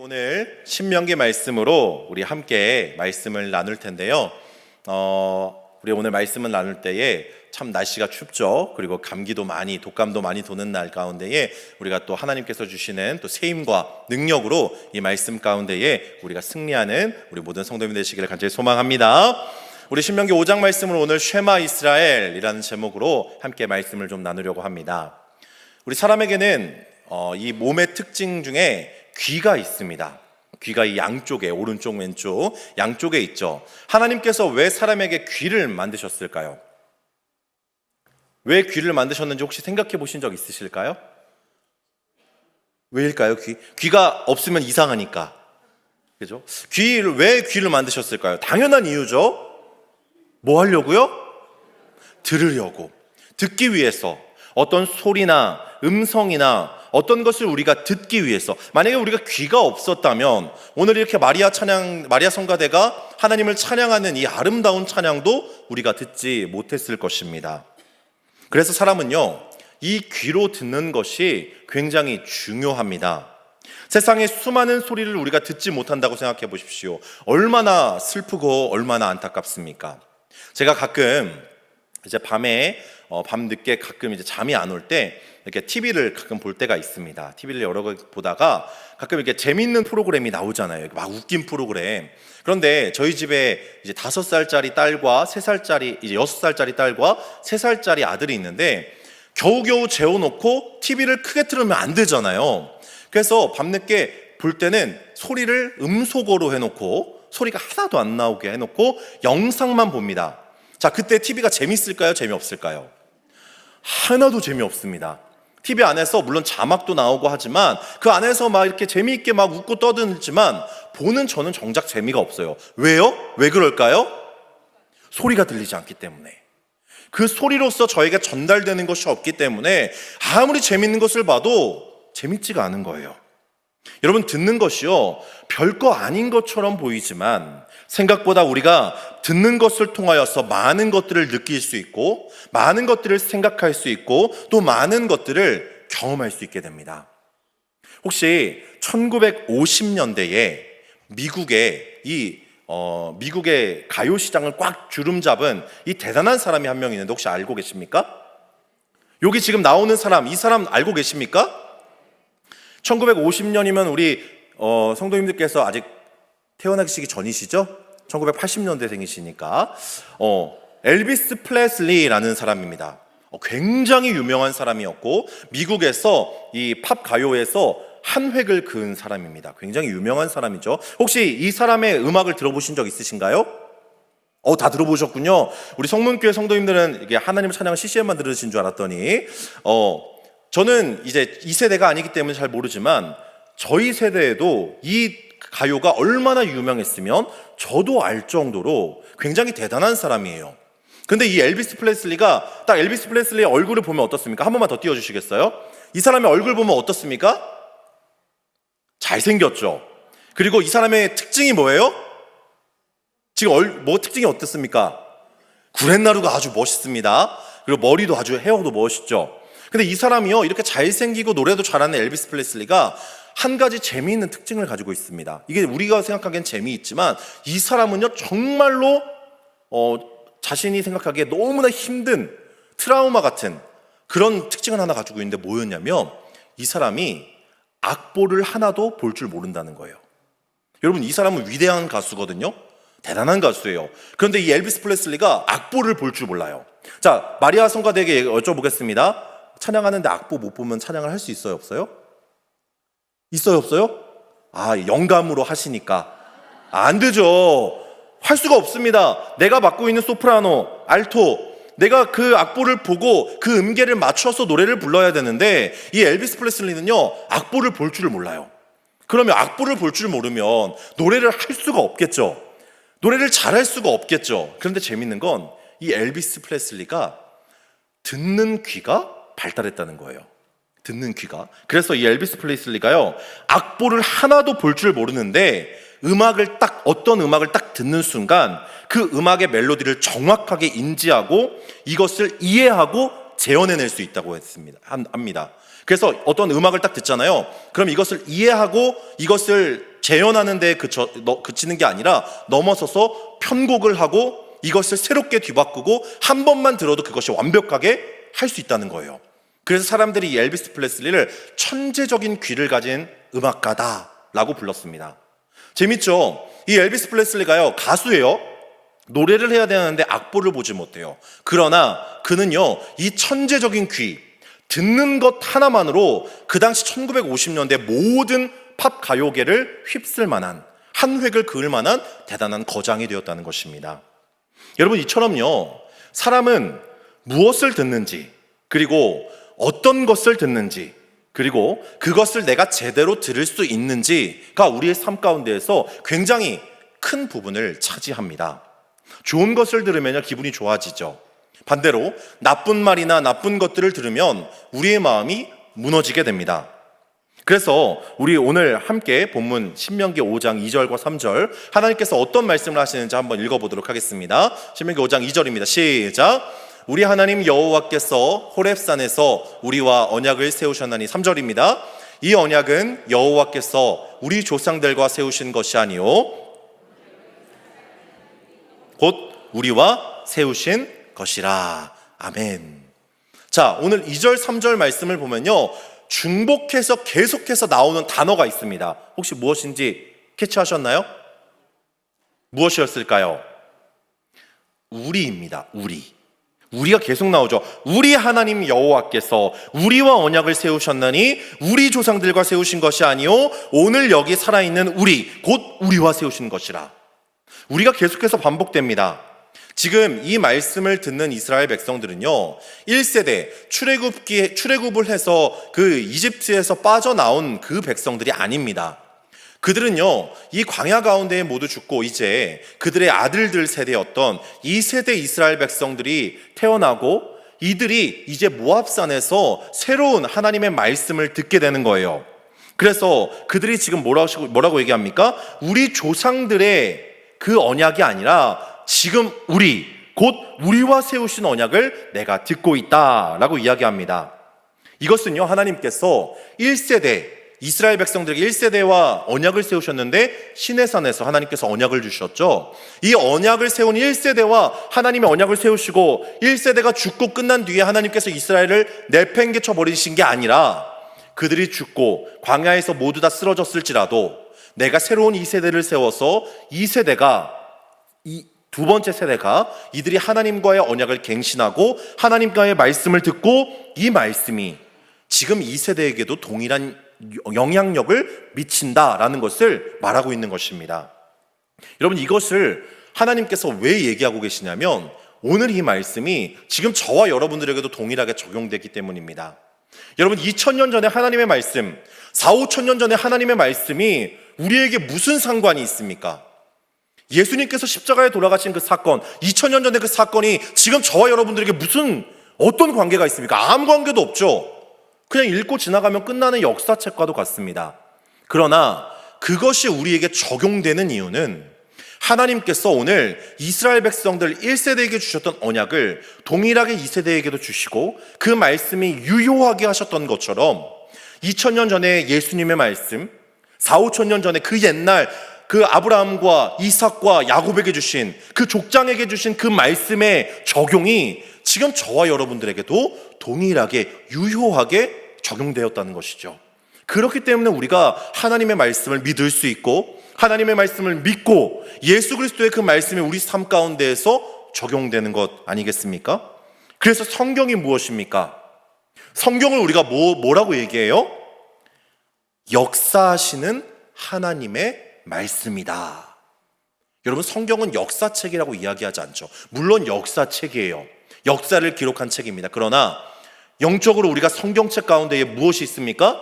오늘 신명기 말씀으로 우리 함께 말씀을 나눌 텐데요. 우리 오늘 말씀을 나눌 때에 참 날씨가 춥죠. 그리고 감기도 많이, 독감도 많이 도는 날 가운데에 우리가 또 하나님께서 주시는 또 세임과 능력으로 이 말씀 가운데에 우리가 승리하는 우리 모든 성도님 되시기를 간절히 소망합니다. 우리 신명기 5장 말씀을 오늘 쉐마 이스라엘이라는 제목으로 함께 말씀을 좀 나누려고 합니다. 우리 사람에게는 이 몸의 특징 중에 귀가 있습니다. 귀가 이 양쪽에, 오른쪽 왼쪽 양쪽에 있죠. 하나님께서 왜 사람에게 귀를 만드셨을까요? 왜 귀를 만드셨는지 혹시 생각해 보신 적 있으실까요? 왜일까요? 귀가 없으면 이상하니까. 그죠? 왜 귀를 만드셨을까요? 당연한 이유죠. 뭐 하려고요? 들으려고. 듣기 위해서. 어떤 소리나 음성이나 어떤 것을 우리가 듣기 위해서. 만약에 우리가 귀가 없었다면 오늘 이렇게 마리아 성가대가 하나님을 찬양하는 이 아름다운 찬양도 우리가 듣지 못했을 것입니다. 그래서 사람은요, 이 귀로 듣는 것이 굉장히 중요합니다. 세상에 수많은 소리를 우리가 듣지 못한다고 생각해 보십시오. 얼마나 슬프고 얼마나 안타깝습니까? 제가 가끔 이제 밤늦게 가끔 이제 잠이 안 올 때 이렇게 TV를 가끔 볼 때가 있습니다. TV를 여러 개 보다가 가끔 이렇게 재밌는 프로그램이 나오잖아요. 막 웃긴 프로그램. 그런데 저희 집에 이제 5살짜리 딸과 3살짜리, 이제 6살짜리 딸과 3살짜리 아들이 있는데 겨우겨우 재워놓고 TV를 크게 틀으면 안 되잖아요. 그래서 밤늦게 볼 때는 소리를 음소거로 해놓고 소리가 하나도 안 나오게 해놓고 영상만 봅니다. 자, 그때 TV가 재밌을까요? 재미없을까요? 하나도 재미없습니다. TV 안에서 물론 자막도 나오고 하지만 그 안에서 막 이렇게 재미있게 막 웃고 떠들지만 보는 저는 정작 재미가 없어요. 왜요? 왜 그럴까요? 소리가 들리지 않기 때문에. 그 소리로서 저에게 전달되는 것이 없기 때문에 아무리 재밌는 것을 봐도 재밌지가 않은 거예요. 여러분, 듣는 것이요, 별거 아닌 것처럼 보이지만 생각보다 우리가 듣는 것을 통하여서 많은 것들을 느낄 수 있고 많은 것들을 생각할 수 있고 또 많은 것들을 경험할 수 있게 됩니다. 혹시 1950년대에 미국의 가요 시장을 꽉 주름잡은 이 대단한 사람이 한 명 있는데 혹시 알고 계십니까? 여기 지금 나오는 사람, 이 사람 알고 계십니까? 1950년이면 우리 성도님들께서 아직 태어나시기 전이시죠? 1980년대생이시니까 엘비스 프레슬리라는 사람입니다. 굉장히 유명한 사람이었고 미국에서 이 팝 가요에서 한 획을 그은 사람입니다. 굉장히 유명한 사람이죠. 혹시 이 사람의 음악을 들어보신 적 있으신가요? 다 들어보셨군요. 우리 성문교회 성도님들은 이게 하나님 찬양을 CCM만 들으신 줄 알았더니 저는 이제 이 세대가 아니기 때문에 잘 모르지만 저희 세대에도 이 가요가 얼마나 유명했으면 저도 알 정도로 굉장히 대단한 사람이에요. 근데 이 엘비스 프레슬리가 딱 엘비스 프레슬리의 얼굴을 보면 어떻습니까? 한 번만 더 띄워주시겠어요? 이 사람의 얼굴 보면 어떻습니까? 잘생겼죠. 그리고 이 사람의 특징이 뭐예요? 지금 특징이 어떻습니까? 구렛나루가 아주 멋있습니다. 그리고 머리도 아주 헤어도 멋있죠. 근데 이 사람이요, 이렇게 잘생기고 노래도 잘하는 엘비스 프레슬리가 한 가지 재미있는 특징을 가지고 있습니다. 이게 우리가 생각하기엔 재미있지만 이 사람은요, 정말로 자신이 생각하기에 너무나 힘든 트라우마 같은 그런 특징을 하나 가지고 있는데 뭐였냐면 이 사람이 악보를 하나도 볼 줄 모른다는 거예요. 여러분, 이 사람은 위대한 가수거든요. 대단한 가수예요. 그런데 이 엘비스 프레슬리가 악보를 볼 줄 몰라요. 자, 마리아 성가대에게 여쭤보겠습니다. 찬양하는데 악보 못 보면 찬양을 할 수 있어요, 없어요? 있어요, 없어요? 영감으로 하시니까. 안 되죠. 할 수가 없습니다. 내가 맡고 있는 소프라노, 알토, 내가 그 악보를 보고 그 음계를 맞춰서 노래를 불러야 되는데 이 엘비스 프레슬리는요, 악보를 볼 줄을 몰라요. 그러면 악보를 볼 줄 모르면 노래를 할 수가 없겠죠. 노래를 잘할 수가 없겠죠. 그런데 재밌는 건 이 엘비스 프레슬리가 듣는 귀가 발달했다는 거예요. 듣는 귀가. 그래서 이 엘비스 프레슬리가요, 악보를 하나도 볼 줄 모르는데 어떤 음악을 딱 듣는 순간 그 음악의 멜로디를 정확하게 인지하고 이것을 이해하고 재현해낼 수 있다고 합니다. 그래서 어떤 음악을 딱 듣잖아요. 그럼 이것을 이해하고 이것을 재현하는 데 그치는 게 아니라 넘어서서 편곡을 하고 이것을 새롭게 뒤바꾸고 한 번만 들어도 그것이 완벽하게 할 수 있다는 거예요. 그래서 사람들이 이 엘비스 프레슬리를 천재적인 귀를 가진 음악가다라고 불렀습니다. 재밌죠? 이 엘비스 프레슬리가요, 가수예요. 노래를 해야 되는데 악보를 보지 못해요. 그러나 그는요, 이 천재적인 귀, 듣는 것 하나만으로 그 당시 1950년대 모든 팝 가요계를 휩쓸 만한, 한 획을 그을 만한 대단한 거장이 되었다는 것입니다. 여러분, 이처럼요, 사람은 무엇을 듣는지, 그리고 어떤 것을 듣는지, 그리고 그것을 내가 제대로 들을 수 있는지가 우리의 삶 가운데에서 굉장히 큰 부분을 차지합니다. 좋은 것을 들으면 기분이 좋아지죠. 반대로 나쁜 말이나 나쁜 것들을 들으면 우리의 마음이 무너지게 됩니다. 그래서 우리 오늘 함께 본문 신명기 5장 2절과 3절 하나님께서 어떤 말씀을 하시는지 한번 읽어보도록 하겠습니다. 신명기 5장 2절입니다. 시작. 우리 하나님 여호와께서 호렙산에서 우리와 언약을 세우셨나니. 3절입니다. 이 언약은 여호와께서 우리 조상들과 세우신 것이 아니요 곧 우리와 세우신 것이라. 아멘. 자, 오늘 2절 3절 말씀을 보면요, 중복해서 계속해서 나오는 단어가 있습니다. 혹시 무엇인지 캐치하셨나요? 무엇이었을까요? 우리입니다. 우리가 계속 나오죠. 우리 하나님 여호와께서 우리와 언약을 세우셨나니 우리 조상들과 세우신 것이 아니요 오늘 여기 살아있는 우리 곧 우리와 세우신 것이라. 우리가 계속해서 반복됩니다. 지금 이 말씀을 듣는 이스라엘 백성들은요, 1세대 출애굽을 해서 그 이집트에서 빠져나온 그 백성들이 아닙니다. 그들은요, 이 광야 가운데에 모두 죽고 이제 그들의 아들들 세대였던 2세대 이스라엘 백성들이 태어나고 이들이 이제 모압산에서 새로운 하나님의 말씀을 듣게 되는 거예요. 그래서 그들이 지금 뭐라고 얘기합니까? 우리 조상들의 그 언약이 아니라 지금 곧 우리와 세우신 언약을 내가 듣고 있다라고 이야기합니다. 이것은요, 하나님께서 1세대 이스라엘 백성들에게 1세대와 언약을 세우셨는데 시내산에서 하나님께서 언약을 주셨죠. 이 언약을 세운 1세대와 하나님의 언약을 세우시고 1세대가 죽고 끝난 뒤에 하나님께서 이스라엘을 내팽개쳐 버리신 게 아니라 그들이 죽고 광야에서 모두 다 쓰러졌을지라도 내가 새로운 2세대를 세워서 2세대가 이 두 번째 세대가 이들이 하나님과의 언약을 갱신하고 하나님과의 말씀을 듣고 이 말씀이 지금 2세대에게도 동일한 영향력을 미친다라는 것을 말하고 있는 것입니다. 여러분, 이것을 하나님께서 왜 얘기하고 계시냐면 오늘 이 말씀이 지금 저와 여러분들에게도 동일하게 적용되기 때문입니다. 여러분, 2000년 전에 하나님의 말씀, 4, 5천년 전에 하나님의 말씀이 우리에게 무슨 상관이 있습니까? 예수님께서 십자가에 돌아가신 그 사건, 2000년 전에 그 사건이 지금 저와 여러분들에게 어떤 관계가 있습니까? 아무 관계도 없죠. 그냥 읽고 지나가면 끝나는 역사책과도 같습니다. 그러나 그것이 우리에게 적용되는 이유는 하나님께서 오늘 이스라엘 백성들 1세대에게 주셨던 언약을 동일하게 2세대에게도 주시고 그 말씀이 유효하게 하셨던 것처럼 2000년 전에 예수님의 말씀, 4, 5천년 전에 그 옛날 그 아브라함과 이삭과 야곱에게 주신 그 족장에게 주신 그 말씀의 적용이 지금 저와 여러분들에게도 동일하게 유효하게 적용되었다는 것이죠. 그렇기 때문에 우리가 하나님의 말씀을 믿을 수 있고 하나님의 말씀을 믿고 예수 그리스도의 그 말씀이 우리 삶 가운데에서 적용되는 것 아니겠습니까? 그래서 성경이 무엇입니까? 성경을 우리가 뭐라고 얘기해요? 역사하시는 하나님의 말씀이다. 여러분, 성경은 역사책이라고 이야기하지 않죠. 물론 역사책이에요. 역사를 기록한 책입니다. 그러나 영적으로 우리가 성경책 가운데에 무엇이 있습니까?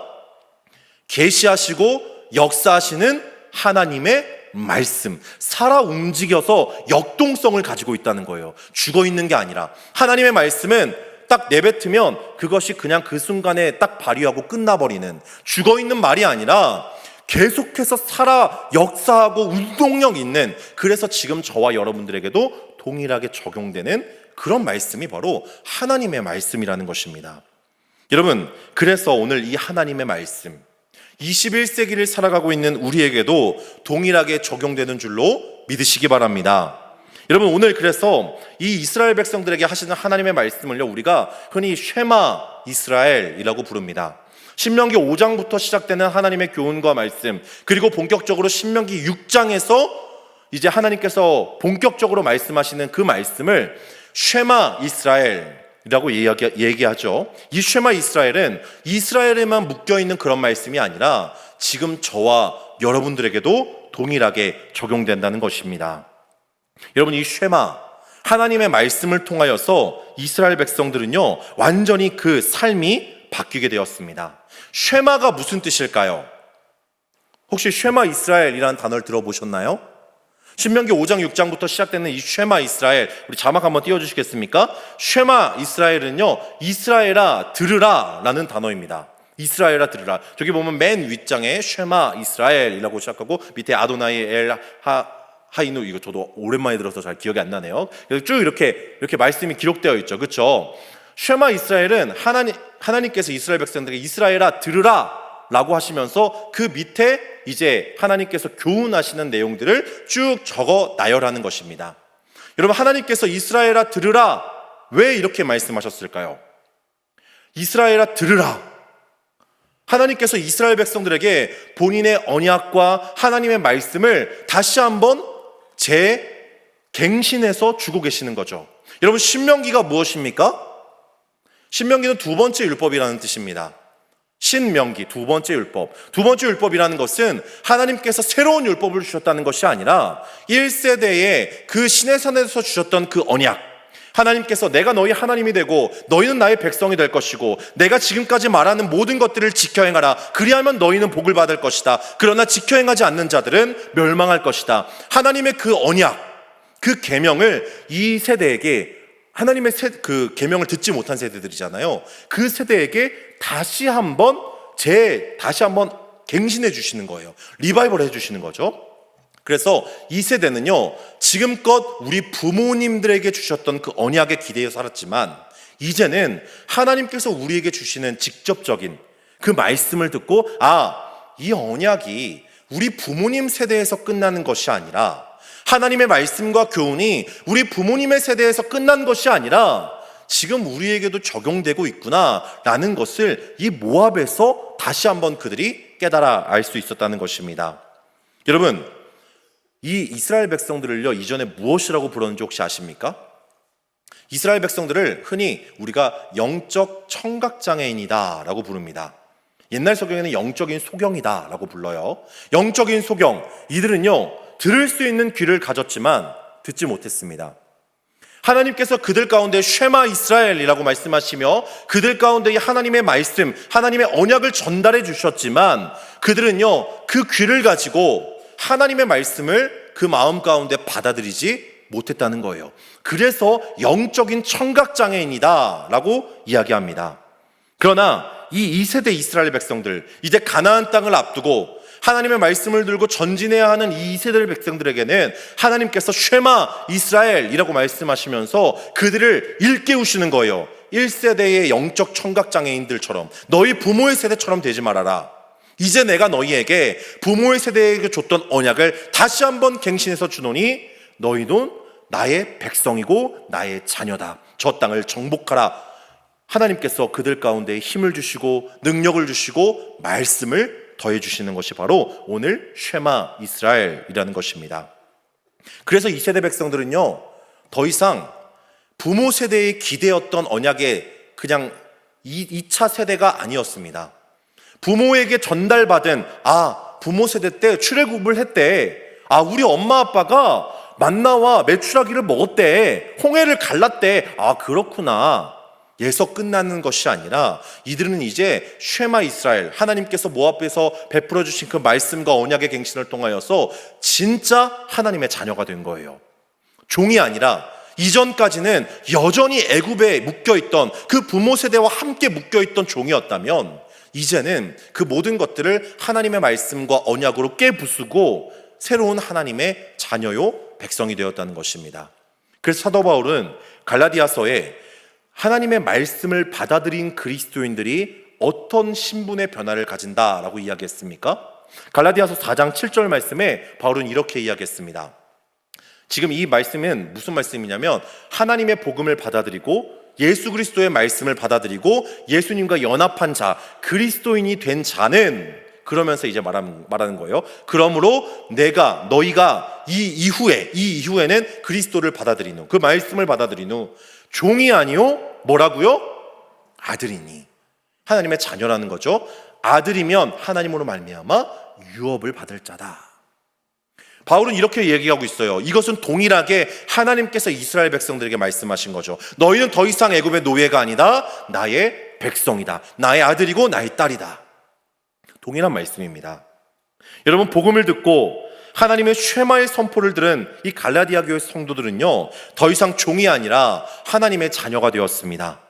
계시하시고 역사하시는 하나님의 말씀, 살아 움직여서 역동성을 가지고 있다는 거예요. 죽어 있는 게 아니라 하나님의 말씀은 딱 내뱉으면 그것이 그냥 그 순간에 딱 발휘하고 끝나버리는, 죽어 있는 말이 아니라 계속해서 살아 역사하고 운동력 있는, 그래서 지금 저와 여러분들에게도 동일하게 적용되는 그런 말씀이 바로 하나님의 말씀이라는 것입니다. 여러분, 그래서 오늘 이 하나님의 말씀, 21세기를 살아가고 있는 우리에게도 동일하게 적용되는 줄로 믿으시기 바랍니다. 여러분, 오늘 그래서 이 이스라엘 백성들에게 하시는 하나님의 말씀을요, 우리가 흔히 쉐마 이스라엘이라고 부릅니다. 신명기 5장부터 시작되는 하나님의 교훈과 말씀, 그리고 본격적으로 신명기 6장에서 이제 하나님께서 본격적으로 말씀하시는 그 말씀을 쉐마 이스라엘이라고 얘기하죠. 이 쉐마 이스라엘은 이스라엘에만 묶여있는 그런 말씀이 아니라 지금 저와 여러분들에게도 동일하게 적용된다는 것입니다. 여러분, 이 쉐마, 하나님의 말씀을 통하여서 이스라엘 백성들은요, 완전히 그 삶이 바뀌게 되었습니다. 쉐마가 무슨 뜻일까요? 혹시 쉐마 이스라엘이라는 단어를 들어보셨나요? 신명기 5장 6장부터 시작되는 이 쉐마 이스라엘, 우리 자막 한번 띄워주시겠습니까? 쉐마 이스라엘은요, 이스라엘아 들으라 라는 단어입니다. 이스라엘아 들으라. 저기 보면 맨 윗장에 쉐마 이스라엘이라고 시작하고 밑에 아도나이 엘 하이누, 이거 저도 오랜만에 들어서 잘 기억이 안 나네요. 그래서 쭉 이렇게 말씀이 기록되어 있죠. 그렇죠? 쉐마 이스라엘은 하나님께서 이스라엘 백성들에게 이스라엘아 들으라 라고 하시면서 그 밑에 이제 하나님께서 교훈하시는 내용들을 쭉 적어 나열하는 것입니다. 여러분, 하나님께서 이스라엘아 들으라 왜 이렇게 말씀하셨을까요? 이스라엘아 들으라. 하나님께서 이스라엘 백성들에게 본인의 언약과 하나님의 말씀을 다시 한번 재갱신해서 주고 계시는 거죠. 여러분, 신명기가 무엇입니까? 신명기는 두 번째 율법이라는 뜻입니다. 신명기, 두 번째 율법. 두 번째 율법이라는 것은 하나님께서 새로운 율법을 주셨다는 것이 아니라 1세대에 그 시내산에서 주셨던 그 언약, 하나님께서 내가 너희 하나님이 되고 너희는 나의 백성이 될 것이고 내가 지금까지 말하는 모든 것들을 지켜 행하라. 그리하면 너희는 복을 받을 것이다. 그러나 지켜 행하지 않는 자들은 멸망할 것이다. 하나님의 그 언약, 그 계명을 이 세대에게, 하나님의 그 계명을 듣지 못한 세대들이잖아요. 그 세대에게 다시 한번 갱신해 주시는 거예요. 리바이벌 해 주시는 거죠. 그래서 이 세대는요, 지금껏 우리 부모님들에게 주셨던 그 언약에 기대어 살았지만 이제는 하나님께서 우리에게 주시는 직접적인 그 말씀을 듣고, 이 언약이 우리 부모님 세대에서 끝나는 것이 아니라, 하나님의 말씀과 교훈이 우리 부모님의 세대에서 끝난 것이 아니라 지금 우리에게도 적용되고 있구나라는 것을 이 모압에서 다시 한번 그들이 깨달아 알 수 있었다는 것입니다. 여러분, 이 이스라엘 백성들을요, 이전에 무엇이라고 불렀는지 혹시 아십니까? 이스라엘 백성들을 흔히 우리가 영적 청각장애인이다 라고 부릅니다. 옛날 성경에는 영적인 소경이다 라고 불러요. 영적인 소경, 이들은요, 들을 수 있는 귀를 가졌지만 듣지 못했습니다. 하나님께서 그들 가운데 쉐마 이스라엘이라고 말씀하시며 그들 가운데 하나님의 말씀, 하나님의 언약을 전달해 주셨지만 그들은요, 그 귀를 가지고 하나님의 말씀을 그 마음 가운데 받아들이지 못했다는 거예요. 그래서 영적인 청각장애인이다 라고 이야기합니다. 그러나 이 2세대 이스라엘 백성들, 이제 가나안 땅을 앞두고 하나님의 말씀을 들고 전진해야 하는 이 2세대 백성들에게는 하나님께서 쉐마 이스라엘이라고 말씀하시면서 그들을 일깨우시는 거예요. 1세대의 영적 청각장애인들처럼, 너희 부모의 세대처럼 되지 말아라. 이제 내가 너희에게 부모의 세대에게 줬던 언약을 다시 한번 갱신해서 주노니 너희는 나의 백성이고 나의 자녀다. 저 땅을 정복하라. 하나님께서 그들 가운데 힘을 주시고 능력을 주시고 말씀을 더해 주시는 것이 바로 오늘 쉐마 이스라엘이라는 것입니다. 그래서 이 세대 백성들은요, 더 이상 부모 세대에 기대었던 언약의 그냥 2차 세대가 아니었습니다. 부모에게 전달받은, 부모 세대 때 출애굽을 했대. 우리 엄마 아빠가 만나와 메추라기를 먹었대. 홍해를 갈랐대. 그렇구나. 예서 끝나는 것이 아니라 이들은 이제 쉐마 이스라엘, 하나님께서 모압에서 베풀어 주신 그 말씀과 언약의 갱신을 통하여서 진짜 하나님의 자녀가 된 거예요. 종이 아니라 이전까지는 여전히 애굽에 묶여있던 그 부모 세대와 함께 묶여있던 종이었다면 이제는 그 모든 것들을 하나님의 말씀과 언약으로 깨부수고 새로운 하나님의 자녀요 백성이 되었다는 것입니다. 그래서 사도 바울은 갈라디아서에 하나님의 말씀을 받아들인 그리스도인들이 어떤 신분의 변화를 가진다라고 이야기했습니까? 갈라디아서 4장 7절 말씀에 바울은 이렇게 이야기했습니다. 지금 이 말씀은 무슨 말씀이냐면 하나님의 복음을 받아들이고 예수 그리스도의 말씀을 받아들이고 예수님과 연합한 자, 그리스도인이 된 자는, 그러면서 이제 말하는 거예요. 그러므로 너희가 이 이후에는 그리스도를 받아들인 후, 그 말씀을 받아들인 후 종이 아니요 뭐라고요? 아들이니. 하나님의 자녀라는 거죠. 아들이면 하나님으로 말미암아 유업을 받을 자다. 바울은 이렇게 얘기하고 있어요. 이것은 동일하게 하나님께서 이스라엘 백성들에게 말씀하신 거죠. 너희는 더 이상 애굽의 노예가 아니다. 나의 백성이다. 나의 아들이고 나의 딸이다. 동일한 말씀입니다. 여러분, 복음을 듣고 하나님의 쉐마의 선포를 들은 이 갈라디아 교회 성도들은요, 더 이상 종이 아니라 하나님의 자녀가 되었습니다.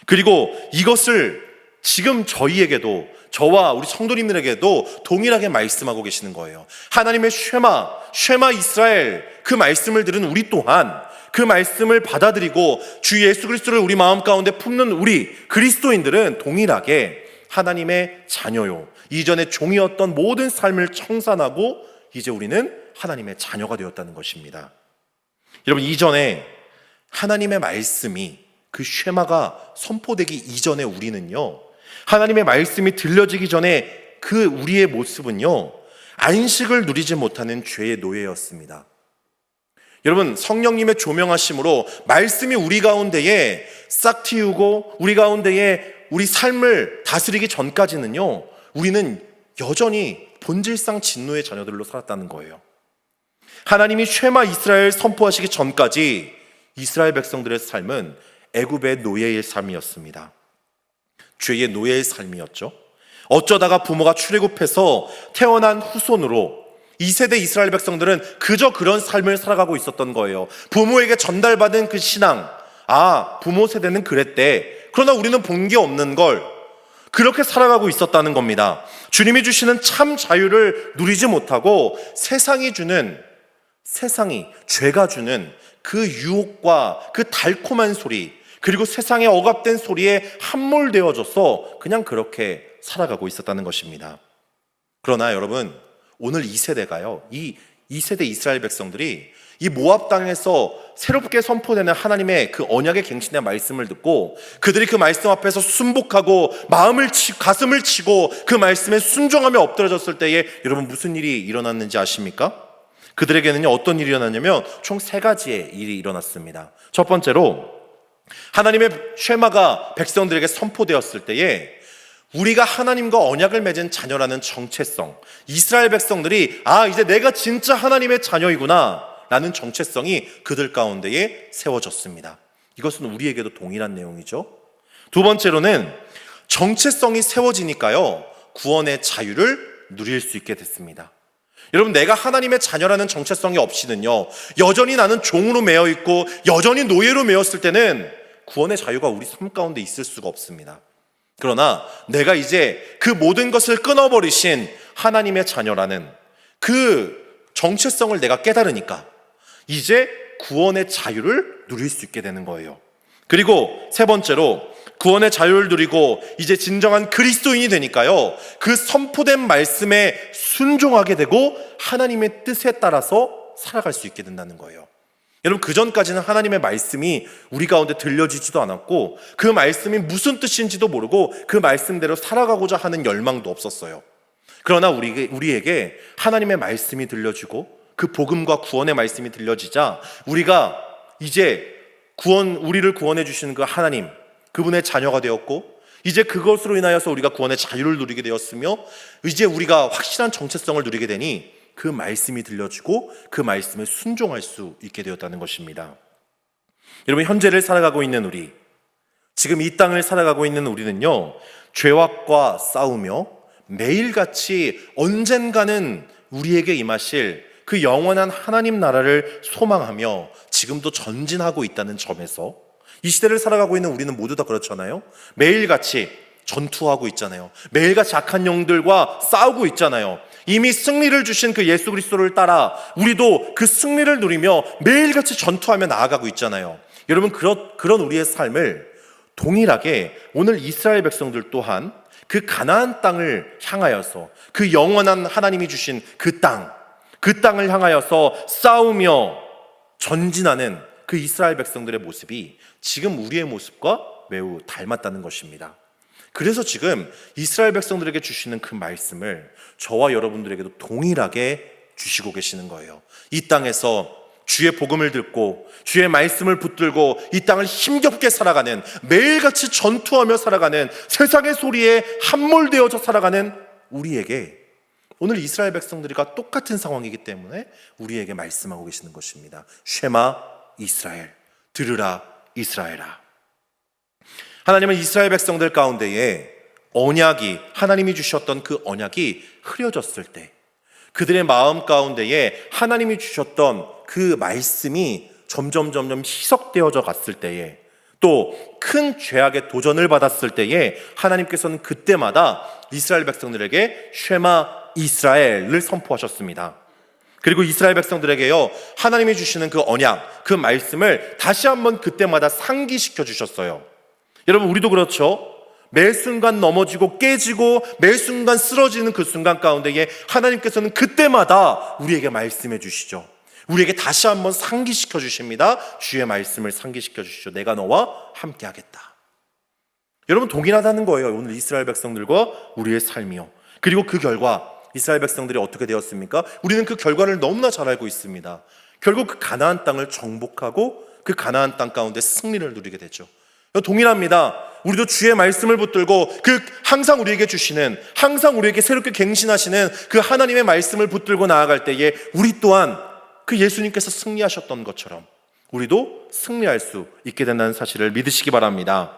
그리고 이것을 지금 저희에게도, 저와 우리 성도님들에게도 동일하게 말씀하고 계시는 거예요. 하나님의 쉐마 이스라엘, 그 말씀을 들은 우리 또한 그 말씀을 받아들이고 주 예수 그리스도를 우리 마음 가운데 품는 우리 그리스도인들은 동일하게 하나님의 자녀요, 이전에 종이었던 모든 삶을 청산하고 이제 우리는 하나님의 자녀가 되었다는 것입니다. 여러분, 이전에 하나님의 말씀이, 그 쉐마가 선포되기 이전에 우리는요, 하나님의 말씀이 들려지기 전에 그 우리의 모습은요, 안식을 누리지 못하는 죄의 노예였습니다. 여러분, 성령님의 조명하심으로 말씀이 우리 가운데에 싹 틔우고 우리 가운데에 우리 삶을 다스리기 전까지는요, 우리는 여전히 본질상 진노의 자녀들로 살았다는 거예요. 하나님이 쉐마 이스라엘 선포하시기 전까지 이스라엘 백성들의 삶은 애굽의 노예의 삶이었습니다. 죄의 노예의 삶이었죠. 어쩌다가 부모가 출애굽해서 태어난 후손으로 2세대 이스라엘 백성들은 그저 그런 삶을 살아가고 있었던 거예요. 부모에게 전달받은 그 신앙, 부모 세대는 그랬대. 그러나 우리는 본 게 없는 걸, 그렇게 살아가고 있었다는 겁니다. 주님이 주시는 참 자유를 누리지 못하고 세상이 죄가 주는 그 유혹과 그 달콤한 소리, 그리고 세상의 억압된 소리에 함몰되어져서 그냥 그렇게 살아가고 있었다는 것입니다. 그러나 여러분, 오늘 이 세대가요, 이 2세대 이스라엘 백성들이 이 모압 땅에서 새롭게 선포되는 하나님의 그 언약의 갱신의 말씀을 듣고 그들이 그 말씀 앞에서 순복하고 가슴을 치고 그 말씀에 순종하며 엎드려졌을 때에 여러분, 무슨 일이 일어났는지 아십니까? 그들에게는요, 어떤 일이 일어났냐면 총 3가지의 일이 일어났습니다. 첫 번째로, 하나님의 쉐마가 백성들에게 선포되었을 때에 우리가 하나님과 언약을 맺은 자녀라는 정체성, 이스라엘 백성들이 이제 내가 진짜 하나님의 자녀이구나 라는 정체성이 그들 가운데에 세워졌습니다. 이것은 우리에게도 동일한 내용이죠. 두 번째로는 정체성이 세워지니까요, 구원의 자유를 누릴 수 있게 됐습니다. 여러분, 내가 하나님의 자녀라는 정체성이 없이는요, 여전히 나는 종으로 매여 있고 여전히 노예로 매였을 때는 구원의 자유가 우리 삶 가운데 있을 수가 없습니다. 그러나 내가 이제 그 모든 것을 끊어버리신 하나님의 자녀라는 그 정체성을 내가 깨달으니까 이제 구원의 자유를 누릴 수 있게 되는 거예요. 그리고 세 번째로, 구원의 자유를 누리고 이제 진정한 그리스도인이 되니까요, 그 선포된 말씀에 순종하게 되고 하나님의 뜻에 따라서 살아갈 수 있게 된다는 거예요. 여러분, 그전까지는 하나님의 말씀이 우리 가운데 들려지지도 않았고 그 말씀이 무슨 뜻인지도 모르고 그 말씀대로 살아가고자 하는 열망도 없었어요. 그러나 우리에게 하나님의 말씀이 들려지고 그 복음과 구원의 말씀이 들려지자 우리가 이제 우리를 구원해 주시는 그 하나님, 그분의 자녀가 되었고 이제 그것으로 인하여서 우리가 구원의 자유를 누리게 되었으며 이제 우리가 확실한 정체성을 누리게 되니 그 말씀이 들려지고 그 말씀에 순종할 수 있게 되었다는 것입니다. 여러분, 현재를 살아가고 있는 우리, 지금 이 땅을 살아가고 있는 우리는요, 죄악과 싸우며 매일같이 언젠가는 우리에게 임하실 그 영원한 하나님 나라를 소망하며 지금도 전진하고 있다는 점에서 이 시대를 살아가고 있는 우리는 모두 다 그렇잖아요. 매일같이 전투하고 있잖아요. 매일같이 악한 영들과 싸우고 있잖아요. 이미 승리를 주신 그 예수 그리스도를 따라 우리도 그 승리를 누리며 매일같이 전투하며 나아가고 있잖아요. 여러분, 그런 우리의 삶을 동일하게 오늘 이스라엘 백성들 또한 그 가나안 땅을 향하여서 그 영원한 하나님이 주신 그 땅을 향하여서 싸우며 전진하는 그 이스라엘 백성들의 모습이 지금 우리의 모습과 매우 닮았다는 것입니다. 그래서 지금 이스라엘 백성들에게 주시는 그 말씀을 저와 여러분들에게도 동일하게 주시고 계시는 거예요. 이 땅에서 주의 복음을 듣고 주의 말씀을 붙들고 이 땅을 힘겹게 살아가는, 매일같이 전투하며 살아가는, 세상의 소리에 함몰되어져 살아가는 우리에게 오늘 이스라엘 백성들과 똑같은 상황이기 때문에 우리에게 말씀하고 계시는 것입니다. 쉐마 이스라엘, 들으라 이스라엘아. 하나님은 이스라엘 백성들 가운데에 언약이, 하나님이 주셨던 그 언약이 흐려졌을 때, 그들의 마음 가운데에 하나님이 주셨던 그 말씀이 점점 희석되어져 갔을 때에, 또 큰 죄악의 도전을 받았을 때에 하나님께서는 그때마다 이스라엘 백성들에게 쉐마 이스라엘을 선포하셨습니다. 그리고 이스라엘 백성들에게요, 하나님이 주시는 그 언약, 그 말씀을 다시 한번 그때마다 상기시켜 주셨어요. 여러분, 우리도 그렇죠? 매 순간 넘어지고 깨지고 매 순간 쓰러지는 그 순간 가운데에 하나님께서는 그때마다 우리에게 말씀해 주시죠. 우리에게 다시 한번 상기시켜 주십니다. 주의 말씀을 상기시켜 주시죠. 내가 너와 함께 하겠다. 여러분, 동일하다는 거예요. 오늘 이스라엘 백성들과 우리의 삶이요. 그리고 그 결과 이스라엘 백성들이 어떻게 되었습니까? 우리는 그 결과를 너무나 잘 알고 있습니다. 결국 그 가나안 땅을 정복하고 그 가나안 땅 가운데 승리를 누리게 되죠. 동일합니다. 우리도 주의 말씀을 붙들고 그 항상 우리에게 주시는, 항상 우리에게 새롭게 갱신하시는 그 하나님의 말씀을 붙들고 나아갈 때에 우리 또한 그 예수님께서 승리하셨던 것처럼 우리도 승리할 수 있게 된다는 사실을 믿으시기 바랍니다.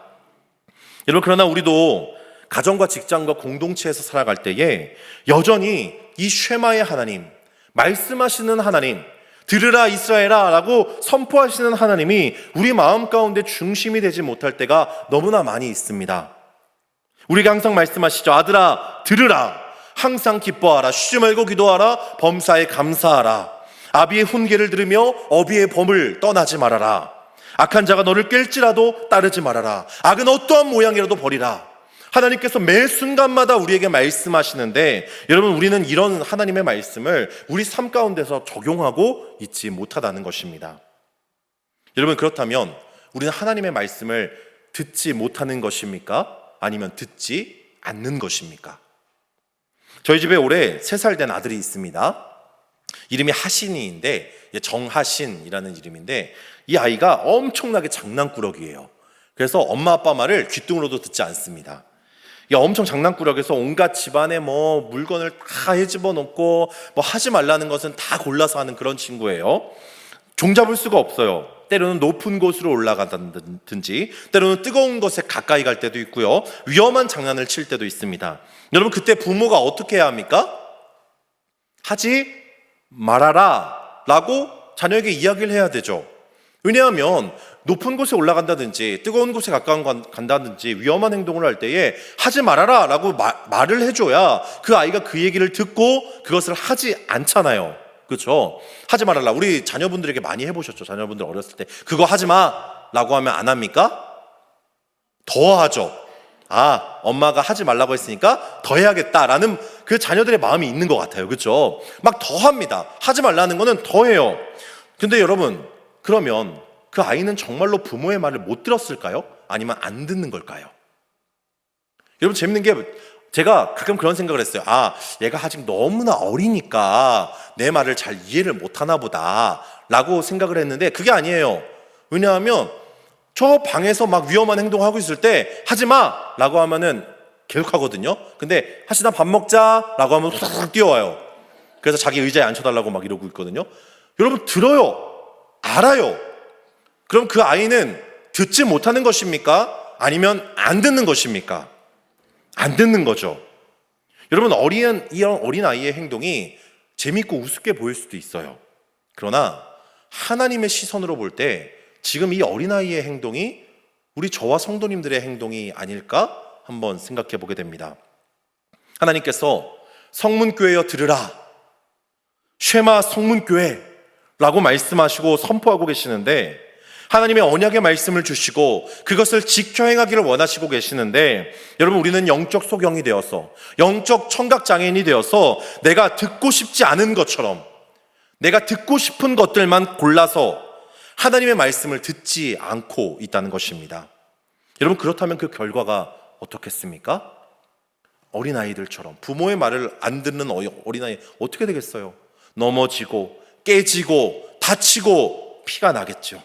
여러분, 그러나 우리도 가정과 직장과 공동체에서 살아갈 때에 여전히 이 쉐마의 하나님, 말씀하시는 하나님, 들으라 이스라엘아 라고 선포하시는 하나님이 우리 마음 가운데 중심이 되지 못할 때가 너무나 많이 있습니다. 우리가 항상 말씀하시죠. 아들아 들으라, 항상 기뻐하라, 쉬지 말고 기도하라, 범사에 감사하라, 아비의 훈계를 들으며 어비의 범을 떠나지 말아라, 악한 자가 너를 깰지라도 따르지 말아라, 악은 어떠한 모양이라도 버리라. 하나님께서 매 순간마다 우리에게 말씀하시는데, 여러분, 우리는 이런 하나님의 말씀을 우리 삶 가운데서 적용하고 있지 못하다는 것입니다. 여러분, 그렇다면 우리는 하나님의 말씀을 듣지 못하는 것입니까? 아니면 듣지 않는 것입니까? 저희 집에 올해 3살 된 아들이 있습니다. 이름이 하신이인데, 정하신이라는 이름인데, 이 아이가 엄청나게 장난꾸러기예요. 그래서 엄마 아빠 말을 귓등으로도 듣지 않습니다. 엄청 장난꾸러기에서 온갖 집안에 물건을 다 헤집어 놓고 하지 말라는 것은 다 골라서 하는 그런 친구예요. 종잡을 수가 없어요. 때로는 높은 곳으로 올라가든지, 때로는 뜨거운 것에 가까이 갈 때도 있고요, 위험한 장난을 칠 때도 있습니다. 여러분, 그때 부모가 어떻게 해야 합니까? 하지 말아라 라고 자녀에게 이야기를 해야 되죠. 왜냐하면 높은 곳에 올라간다든지 뜨거운 곳에 간다든지 위험한 행동을 할 때에 하지 말아라 라고 말을 해줘야 그 아이가 그 얘기를 듣고 그것을 하지 않잖아요. 그렇죠? 하지 말아라. 우리 자녀분들에게 많이 해보셨죠? 자녀분들 어렸을 때 그거 하지 마 라고 하면 안 합니까? 더 하죠. 아, 엄마가 하지 말라고 했으니까 더 해야겠다라는 그 자녀들의 마음이 있는 것 같아요. 그렇죠? 막 더 합니다. 하지 말라는 거는 더 해요. 근데 여러분, 그러면 그 아이는 정말로 부모의 말을 못 들었을까요? 아니면 안 듣는 걸까요? 여러분, 재밌는 게 제가 가끔 그런 생각을 했어요. 아, 얘가 아직 너무나 어리니까 내 말을 잘 이해를 못하나 보다 라고 생각을 했는데 그게 아니에요. 왜냐하면 저 방에서 막 위험한 행동하고 있을 때 하지 마 라고 하면은 계속 하거든요. 근데 하시다 밥 먹자 라고 하면 후다닥 뛰어와요. 그래서 자기 의자에 앉혀달라고 막 이러고 있거든요. 여러분, 들어요. 알아요. 그럼 그 아이는 듣지 못하는 것입니까? 아니면 안 듣는 것입니까? 안 듣는 거죠. 여러분, 이런 어린 아이의 행동이 재밌고 우습게 보일 수도 있어요. 그러나 하나님의 시선으로 볼 때 지금 이 어린아이의 행동이 우리 저와 성도님들의 행동이 아닐까 한번 생각해 보게 됩니다. 하나님께서 성문교회여 들으라, 쉐마 성문교회 라고 말씀하시고 선포하고 계시는데, 하나님의 언약의 말씀을 주시고 그것을 지켜 행하기를 원하시고 계시는데, 여러분, 우리는 영적 소경이 되어서, 영적 청각장애인이 되어서 내가 듣고 싶지 않은 것처럼, 내가 듣고 싶은 것들만 골라서 하나님의 말씀을 듣지 않고 있다는 것입니다. 여러분, 그렇다면 그 결과가 어떻겠습니까? 어린아이들처럼 부모의 말을 안 듣는 어린아이 어떻게 되겠어요? 넘어지고 깨지고 다치고 피가 나겠죠.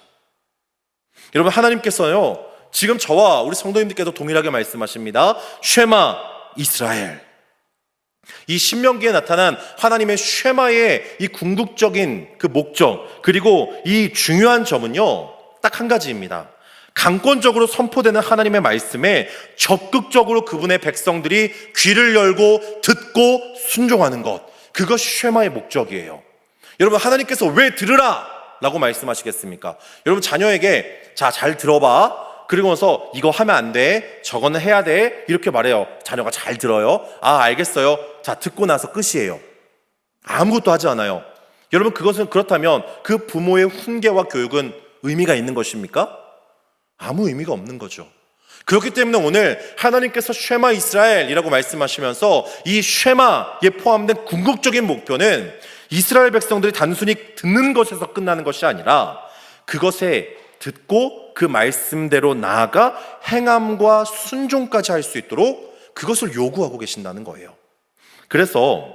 여러분, 하나님께서요, 지금 저와 우리 성도님들께도 동일하게 말씀하십니다. 쉐마 이스라엘. 이 신명기에 나타난 하나님의 쉐마의 이 궁극적인 그 목적, 그리고 이 중요한 점은요, 딱 한 가지입니다. 강권적으로 선포되는 하나님의 말씀에 적극적으로 그분의 백성들이 귀를 열고 듣고 순종하는 것, 그것이 쉐마의 목적이에요. 여러분, 하나님께서 왜 들으라 라고 말씀하시겠습니까? 여러분, 자녀에게 자, 잘 들어봐, 그리고 나서 이거 하면 안 돼, 저거는 해야 돼, 이렇게 말해요. 자녀가 잘 들어요. 아, 알겠어요. 자, 듣고 나서 끝이에요. 아무것도 하지 않아요. 여러분, 그렇다면 그 부모의 훈계와 교육은 의미가 있는 것입니까? 아무 의미가 없는 거죠. 그렇기 때문에 오늘 하나님께서 쉐마 이스라엘이라고 말씀하시면서 이 쉐마에 포함된 궁극적인 목표는 이스라엘 백성들이 단순히 듣는 것에서 끝나는 것이 아니라 그것에 듣고 그 말씀대로 나아가 행함과 순종까지 할 수 있도록 그것을 요구하고 계신다는 거예요. 그래서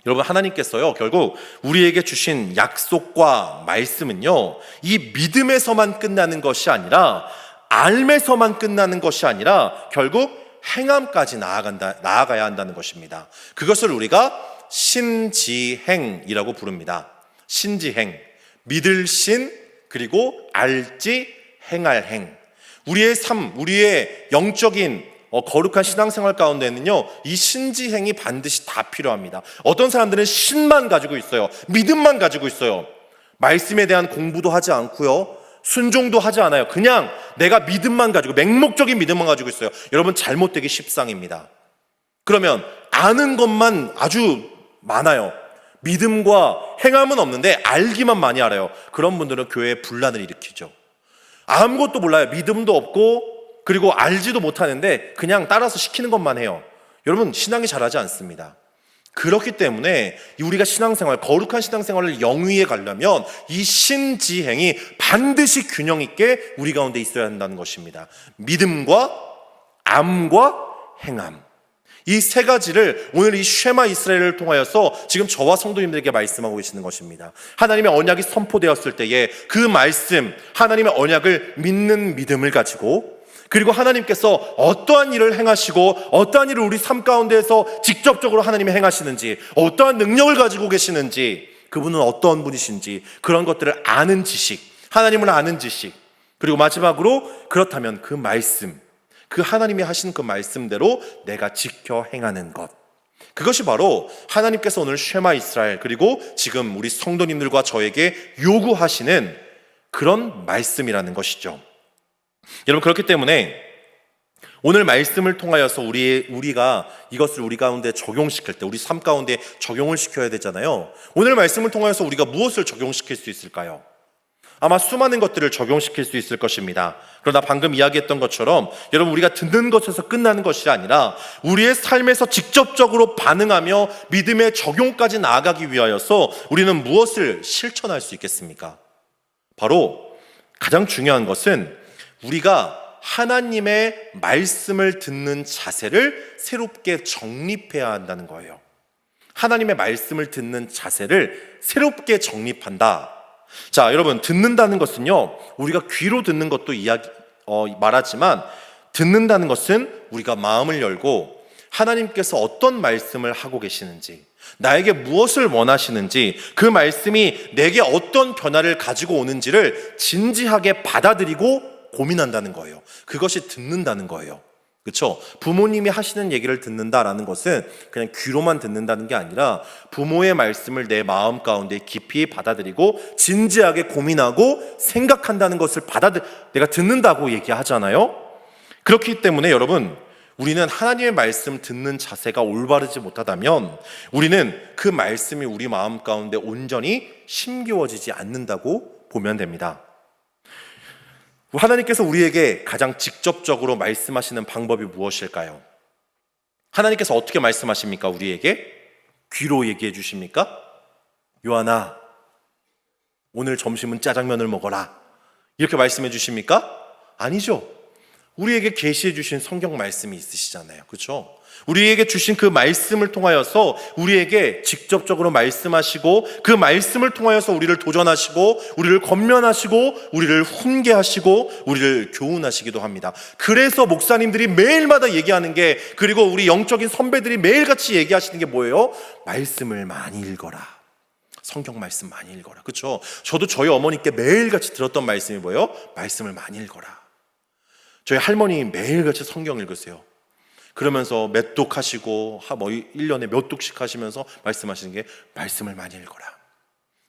여러분, 하나님께서요, 결국 우리에게 주신 약속과 말씀은요, 이 믿음에서만 끝나는 것이 아니라, 알면서만 끝나는 것이 아니라 결국 행함까지 나아가야 한다는 것입니다. 그것을 우리가 신지행이라고 부릅니다. 신지행, 믿을 신, 그리고 알지 행할 행. 우리의 삶, 우리의 영적인 거룩한 신앙생활 가운데는요, 이 신지행이 반드시 다 필요합니다. 어떤 사람들은 신만 가지고 있어요. 믿음만 가지고 있어요. 말씀에 대한 공부도 하지 않고요, 순종도 하지 않아요. 그냥 내가 믿음만 가지고, 맹목적인 믿음만 가지고 있어요. 여러분, 잘못되기 십상입니다. 그러면 아는 것만 아주 많아요. 믿음과 행함은 없는데 알기만 많이 알아요. 그런 분들은 교회에 분란을 일으키죠. 아무것도 몰라요. 믿음도 없고 그리고 알지도 못하는데 그냥 따라서 시키는 것만 해요. 여러분, 신앙이 자라지 않습니다. 그렇기 때문에 우리가 신앙생활, 거룩한 신앙생활을 영위에 가려면 이 신지행이 반드시 균형 있게 우리 가운데 있어야 한다는 것입니다. 믿음과 암과 행함, 이 세 가지를 오늘 이 쉐마 이스라엘을 통하여서 지금 저와 성도님들에게 말씀하고 계시는 것입니다. 하나님의 언약이 선포되었을 때에 그 말씀, 하나님의 언약을 믿는 믿음을 가지고, 그리고 하나님께서 어떠한 일을 행하시고 어떠한 일을 우리 삶 가운데에서 직접적으로 하나님이 행하시는지, 어떠한 능력을 가지고 계시는지, 그분은 어떠한 분이신지, 그런 것들을 아는 지식, 하나님을 아는 지식, 그리고 마지막으로 그렇다면 그 말씀, 그 하나님이 하신 그 말씀대로 내가 지켜 행하는 것, 그것이 바로 하나님께서 오늘 쉐마 이스라엘, 그리고 지금 우리 성도님들과 저에게 요구하시는 그런 말씀이라는 것이죠. 여러분, 그렇기 때문에 오늘 말씀을 통하여서 우리가 이것을 우리 가운데 적용시킬 때, 우리 삶 가운데 적용을 시켜야 되잖아요. 오늘 말씀을 통하여서 우리가 무엇을 적용시킬 수 있을까요? 아마 수많은 것들을 적용시킬 수 있을 것입니다. 그러나 방금 이야기했던 것처럼 여러분, 우리가 듣는 것에서 끝나는 것이 아니라 우리의 삶에서 직접적으로 반응하며 믿음의 적용까지 나아가기 위하여서 우리는 무엇을 실천할 수 있겠습니까? 바로 가장 중요한 것은 우리가 하나님의 말씀을 듣는 자세를 새롭게 정립해야 한다는 거예요. 하나님의 말씀을 듣는 자세를 새롭게 정립한다. 자, 여러분, 듣는다는 것은요, 우리가 귀로 듣는 것도 말하지만, 듣는다는 것은 우리가 마음을 열고 하나님께서 어떤 말씀을 하고 계시는지, 나에게 무엇을 원하시는지, 그 말씀이 내게 어떤 변화를 가지고 오는지를 진지하게 받아들이고 고민한다는 거예요. 그것이 듣는다는 거예요. 그렇죠? 부모님이 하시는 얘기를 듣는다라는 것은 그냥 귀로만 듣는다는 게 아니라 부모의 말씀을 내 마음 가운데 깊이 받아들이고 진지하게 고민하고 생각한다는 것을 내가 듣는다고 얘기하잖아요. 그렇기 때문에 여러분, 우리는 하나님의 말씀 듣는 자세가 올바르지 못하다면 우리는 그 말씀이 우리 마음 가운데 온전히 심기워지지 않는다고 보면 됩니다. 하나님께서 우리에게 가장 직접적으로 말씀하시는 방법이 무엇일까요? 하나님께서 어떻게 말씀하십니까? 우리에게 귀로 얘기해 주십니까? 요한아, 오늘 점심은 짜장면을 먹어라, 이렇게 말씀해 주십니까? 아니죠. 우리에게 계시해 주신 성경 말씀이 있으시잖아요. 그렇죠? 우리에게 주신 그 말씀을 통하여서 우리에게 직접적으로 말씀하시고, 그 말씀을 통하여서 우리를 도전하시고, 우리를 권면하시고, 우리를 훈계하시고, 우리를 교훈하시기도 합니다. 그래서 목사님들이 매일마다 얘기하는 게, 그리고 우리 영적인 선배들이 매일같이 얘기하시는 게 뭐예요? 말씀을 많이 읽어라. 성경 말씀 많이 읽어라. 그렇죠? 저도 저희 어머니께 매일같이 들었던 말씀이 뭐예요? 말씀을 많이 읽어라. 저희 할머니 매일같이 성경 읽으세요. 그러면서 몇 독 하시고 1년에 몇 독씩 하시면서 말씀하시는 게 말씀을 많이 읽어라.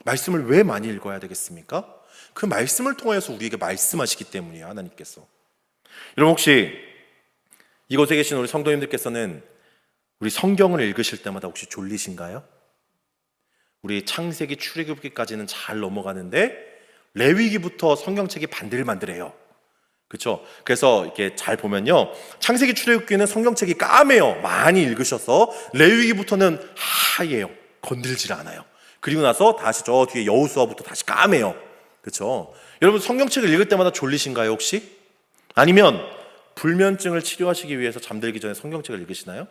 말씀을 왜 많이 읽어야 되겠습니까? 그 말씀을 통해서 우리에게 말씀하시기 때문이에요. 하나님께서. 여러분, 혹시 이곳에 계신 우리 성도님들께서는 우리 성경을 읽으실 때마다 혹시 졸리신가요? 우리 창세기 출애굽기까지는 잘 넘어가는데 레위기부터 성경책이 반들반들해요. 그렇죠? 그래서 이렇게 잘 보면요, 창세기 출애굽기는 성경책이 까매요. 많이 읽으셔서. 레위기부터는 하얘요. 건들질 않아요. 그리고 나서 다시 저 뒤에 여호수아부터 다시 까매요. 그렇죠? 여러분, 성경책을 읽을 때마다 졸리신가요 혹시? 아니면 불면증을 치료하시기 위해서 잠들기 전에 성경책을 읽으시나요?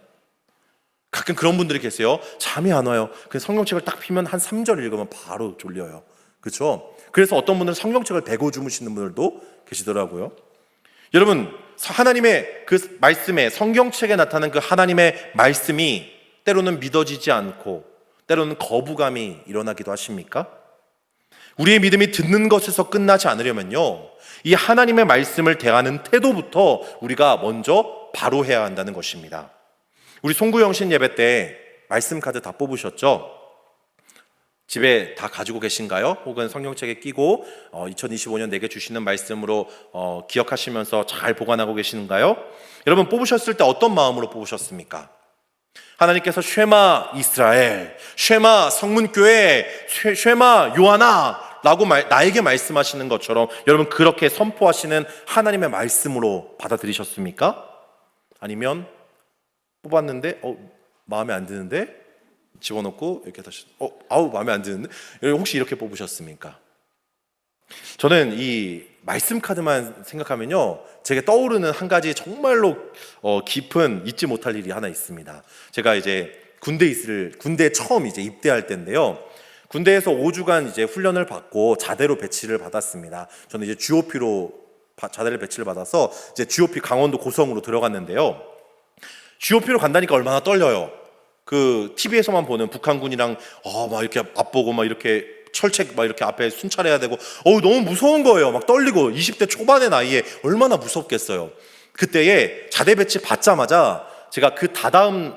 가끔 그런 분들이 계세요. 잠이 안 와요. 그 성경책을 딱 피면 한 3절 읽으면 바로 졸려요. 그렇죠? 그래서 어떤 분들은 성경책을 베고 주무시는 분들도 계시더라고요. 여러분, 하나님의 그 말씀에, 성경책에 나타나는 그 하나님의 말씀이 때로는 믿어지지 않고 때로는 거부감이 일어나기도 하십니까? 우리의 믿음이 듣는 것에서 끝나지 않으려면요, 이 하나님의 말씀을 대하는 태도부터 우리가 먼저 바로 해야 한다는 것입니다. 우리 송구영신 예배 때 말씀 카드 다 뽑으셨죠? 집에 다 가지고 계신가요? 혹은 성경책에 끼고 2025년 내게 주시는 말씀으로 기억하시면서 잘 보관하고 계시는가요? 여러분, 뽑으셨을 때 어떤 마음으로 뽑으셨습니까? 하나님께서 쉐마 이스라엘, 쉐마 성문교회, 쉐마 요하나 라고 나에게 말씀하시는 것처럼 여러분 그렇게 선포하시는 하나님의 말씀으로 받아들이셨습니까? 아니면 뽑았는데 마음에 안 드는데 집어넣고 이렇게 다시 마음에 안 드는데, 혹시 이렇게 뽑으셨습니까? 저는 이 말씀 카드만 생각하면요, 제게 떠오르는 한 가지 정말로 깊은 잊지 못할 일이 하나 있습니다. 제가 이제 군대에 처음 이제 입대할 때인데요, 군대에서 5주간 이제 훈련을 받고 자대로 배치를 받았습니다. 저는 이제 GOP로 자대를 배치를 받아서 이제 GOP 강원도 고성으로 들어갔는데요, GOP로 간다니까 얼마나 떨려요. 그 TV에서만 보는 북한군이랑 막 이렇게 앞보고 막 이렇게 철책 막 이렇게 앞에 순찰해야 되고 너무 무서운 거예요. 막 떨리고 20대 초반의 나이에 얼마나 무섭겠어요. 그때에 자대 배치 받자마자 제가 그 다다음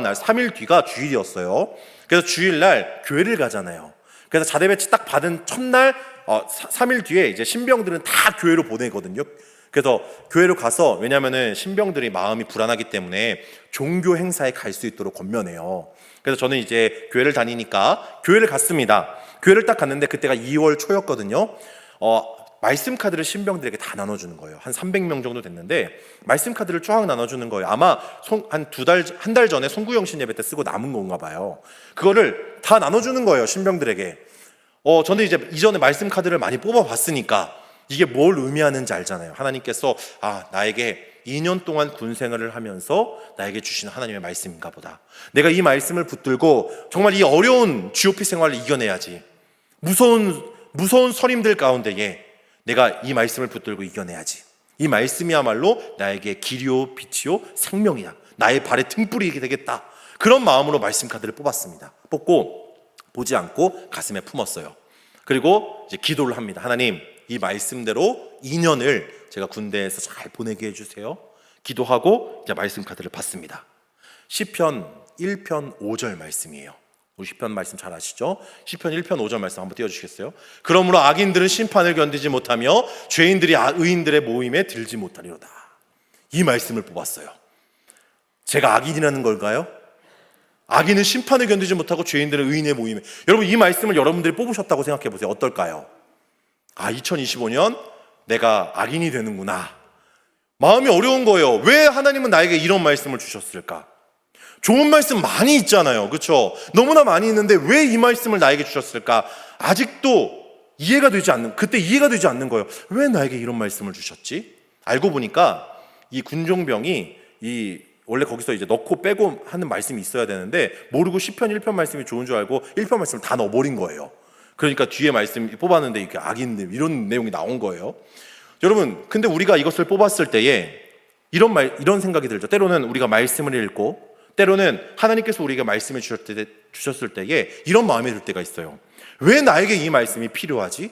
날 3일 뒤가 주일이었어요. 그래서 주일날 교회를 가잖아요. 그래서 자대 배치 딱 받은 첫날 3일 뒤에 이제 신병들은 다 교회로 보내거든요. 그래서 교회로 가서, 왜냐하면은 신병들이 마음이 불안하기 때문에 종교 행사에 갈 수 있도록 권면해요. 그래서 저는 이제 교회를 다니니까 교회를 갔습니다. 교회를 딱 갔는데 그때가 2월 초였거든요. 말씀 카드를 신병들에게 다 나눠주는 거예요. 한 300명 정도 됐는데 말씀 카드를 쫙 나눠주는 거예요. 아마 한 달 전에 송구영신 예배 때 쓰고 남은 건가 봐요. 그거를 다 나눠주는 거예요, 신병들에게. 저는 이제 이전에 말씀 카드를 많이 뽑아봤으니까 이게 뭘 의미하는지 알잖아요. 하나님께서 나에게 2년 동안 군 생활을 하면서 나에게 주신 하나님의 말씀인가 보다. 내가 이 말씀을 붙들고 정말 이 어려운 GOP 생활을 이겨내야지. 무서운 선임들 가운데에 내가 이 말씀을 붙들고 이겨내야지. 이 말씀이야말로 나에게 길이요 빛이요 생명이야. 나의 발의 등불이 되겠다. 그런 마음으로 말씀 카드를 뽑았습니다. 뽑고 보지 않고 가슴에 품었어요. 그리고 이제 기도를 합니다. 하나님, 이 말씀대로 2년을 제가 군대에서 잘 보내게 해주세요. 기도하고 이제 말씀 카드를 받습니다. 시편 1편 5절 말씀이에요. 우리 시편 말씀 잘 아시죠? 시편 1편 5절 말씀 한번 띄워주시겠어요? 그러므로 악인들은 심판을 견디지 못하며 죄인들이 의인들의 모임에 들지 못하리로다. 이 말씀을 뽑았어요. 제가 악인이라는 걸까요? 악인은 심판을 견디지 못하고 죄인들은 의인의 모임에. 여러분, 이 말씀을 여러분들이 뽑으셨다고 생각해 보세요. 어떨까요? 2025년 내가 악인이 되는구나. 마음이 어려운 거예요. 왜 하나님은 나에게 이런 말씀을 주셨을까? 좋은 말씀 많이 있잖아요. 그렇죠? 너무나 많이 있는데 왜 이 말씀을 나에게 주셨을까? 아직도 그때 이해가 되지 않는 거예요. 왜 나에게 이런 말씀을 주셨지? 알고 보니까 이 군종병이 원래 거기서 이제 넣고 빼고 하는 말씀이 있어야 되는데 모르고 시편 1편 말씀이 좋은 줄 알고 1편 말씀을 다 넣어버린 거예요. 그러니까 뒤에 말씀 뽑았는데 이렇게 악인들 이런 내용이 나온 거예요. 여러분, 근데 우리가 이것을 뽑았을 때에 이런 생각이 들죠. 때로는 우리가 말씀을 읽고 때로는 하나님께서 우리에게 말씀을 주셨을 때에 이런 마음이 들 때가 있어요. 왜 나에게 이 말씀이 필요하지?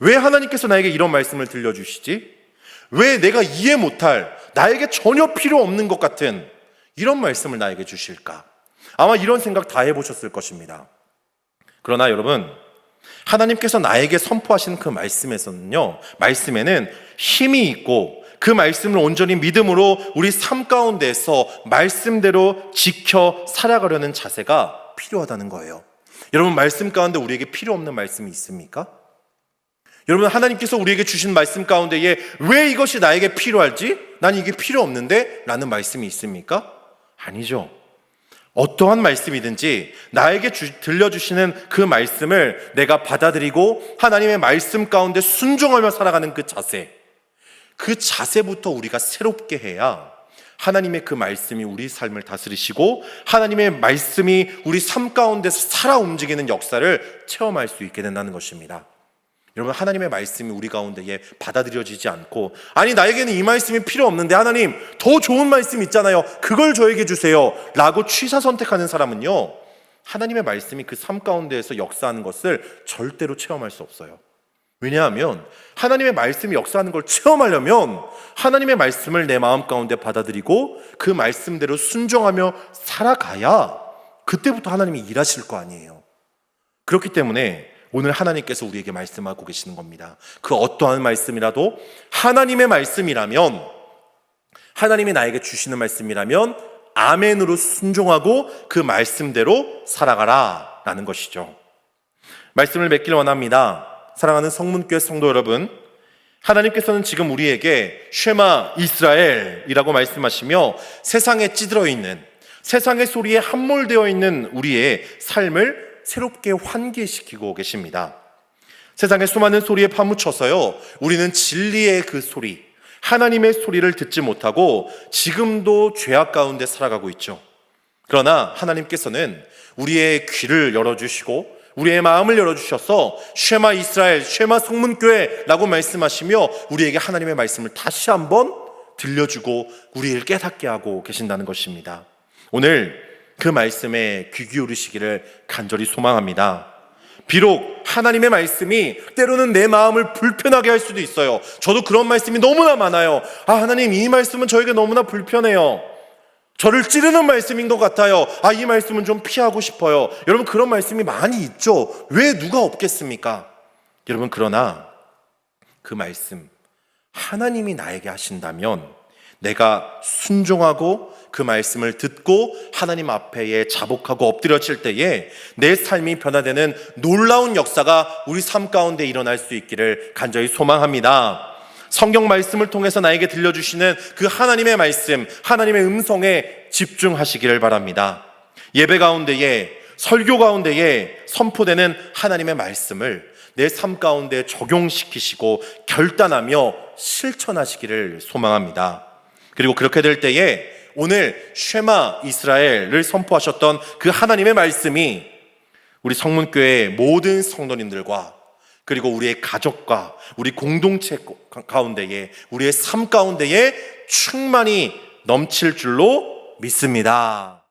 왜 하나님께서 나에게 이런 말씀을 들려주시지? 왜 내가 이해 못할, 나에게 전혀 필요 없는 것 같은 이런 말씀을 나에게 주실까? 아마 이런 생각 다 해보셨을 것입니다. 그러나 여러분, 하나님께서 나에게 선포하시는 그 말씀에는 힘이 있고 그 말씀을 온전히 믿음으로 우리 삶 가운데서 말씀대로 지켜 살아가려는 자세가 필요하다는 거예요. 여러분, 말씀 가운데 우리에게 필요 없는 말씀이 있습니까? 여러분, 하나님께서 우리에게 주신 말씀 가운데에 왜 이것이 나에게 필요할지? 난 이게 필요 없는데? 라는 말씀이 있습니까? 아니죠. 어떠한 말씀이든지 나에게 들려주시는 그 말씀을 내가 받아들이고 하나님의 말씀 가운데 순종하며 살아가는 그 자세부터 우리가 새롭게 해야 하나님의 그 말씀이 우리 삶을 다스리시고 하나님의 말씀이 우리 삶 가운데서 살아 움직이는 역사를 체험할 수 있게 된다는 것입니다. 여러분, 하나님의 말씀이 우리 가운데에 받아들여지지 않고 아니 나에게는 이 말씀이 필요 없는데 하나님 더 좋은 말씀 있잖아요. 그걸 저에게 주세요 라고 취사 선택하는 사람은요, 하나님의 말씀이 그 삶 가운데에서 역사하는 것을 절대로 체험할 수 없어요. 왜냐하면 하나님의 말씀이 역사하는 걸 체험하려면 하나님의 말씀을 내 마음 가운데 받아들이고 그 말씀대로 순종하며 살아가야 그때부터 하나님이 일하실 거 아니에요. 그렇기 때문에 오늘 하나님께서 우리에게 말씀하고 계시는 겁니다. 그 어떠한 말씀이라도 하나님의 말씀이라면, 하나님이 나에게 주시는 말씀이라면 아멘으로 순종하고 그 말씀대로 살아가라 라는 것이죠. 말씀을 맺길 원합니다. 사랑하는 성문교회 성도 여러분, 하나님께서는 지금 우리에게 쉐마 이스라엘이라고 말씀하시며 세상에 찌들어 있는, 세상의 소리에 함몰되어 있는 우리의 삶을 새롭게 환기시키고 계십니다. 세상의 수많은 소리에 파묻혀서요, 우리는 진리의 그 소리, 하나님의 소리를 듣지 못하고 지금도 죄악 가운데 살아가고 있죠. 그러나 하나님께서는 우리의 귀를 열어주시고 우리의 마음을 열어주셔서 쉐마 이스라엘, 쉐마 성문교회라고 말씀하시며 우리에게 하나님의 말씀을 다시 한번 들려주고 우리를 깨닫게 하고 계신다는 것입니다. 오늘 그 말씀에 귀 기울이시기를 간절히 소망합니다. 비록 하나님의 말씀이 때로는 내 마음을 불편하게 할 수도 있어요. 저도 그런 말씀이 너무나 많아요. 하나님, 이 말씀은 저에게 너무나 불편해요. 저를 찌르는 말씀인 것 같아요. 이 말씀은 좀 피하고 싶어요. 여러분, 그런 말씀이 많이 있죠. 왜 누가 없겠습니까? 여러분, 그러나 그 말씀 하나님이 나에게 하신다면 내가 순종하고 그 말씀을 듣고 하나님 앞에 자복하고 엎드려질 때에 내 삶이 변화되는 놀라운 역사가 우리 삶 가운데 일어날 수 있기를 간절히 소망합니다. 성경 말씀을 통해서 나에게 들려주시는 그 하나님의 말씀, 하나님의 음성에 집중하시기를 바랍니다. 예배 가운데에, 설교 가운데에 선포되는 하나님의 말씀을 내 삶 가운데 적용시키시고 결단하며 실천하시기를 소망합니다. 그리고 그렇게 될 때에 오늘 쉐마 이스라엘을 선포하셨던 그 하나님의 말씀이 우리 성문교회의 모든 성도님들과 그리고 우리의 가족과 우리 공동체 가운데에, 우리의 삶 가운데에 충만히 넘칠 줄로 믿습니다.